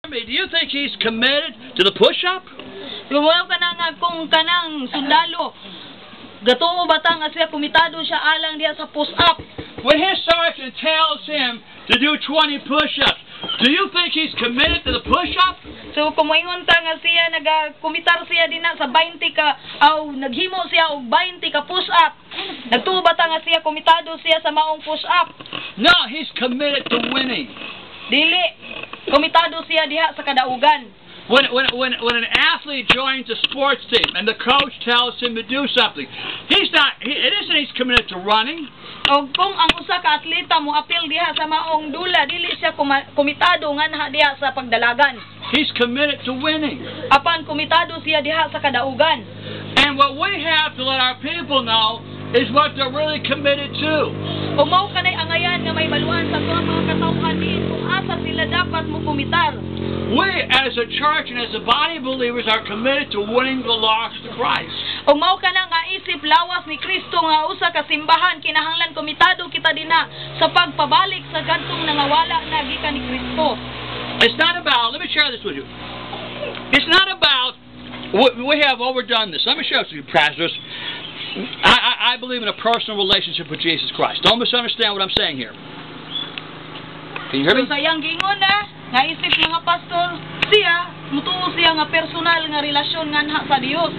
Do you think he's committed to the push-up? Lumayo ka na nga kung kanang sundalo. Gatuo batang nga siya komitado siya alang diya sa push-up. When his sergeant tells him to do 20 push-ups, do you think he's committed to the push-up? So kumoingon ta nga siya nagakumitar siya din sa 20 ka naghimo siya og 20 ka push-up. Nagtuo batang nga siya komitado siya sa maong push-up. No, he's committed to winning. Dili, komitado siya diha sa kadaugan. When an athlete joins a sports team and the coach tells him to do something, it isn't he's committed to running. O kung ang usa ka atleta mo apil diha sa maong dula, dili siya komitado nganha diha sa pagdalagan. He's committed to winning. Apan komitado siya diha sa kadaugan. And what we have to let our people know is what they're really committed to. O mao kanay angayan nga may baluan sa tuwa mga katawhan diin kung asa sila dapat mo kumitar. We, as a church and as a body of believers, are committed to winning the lost to Christ. O mao kana nga isip lawas ni Kristo nga usa ka simbahan kinahanglan komitado kita dinha sa pagpabalik sa kadtong nangawala na gikan ni Kristo. It's not about, let me share this with you. It's not about, we have overdone this. Let me share this with you, pastors. I believe in a personal relationship with Jesus Christ. Don't misunderstand what I'm saying here. Can you hear me? So sayang gingon na, nga isip mga pastor, siya, mutuo siya nga personal nga relasyon nga sa Dios.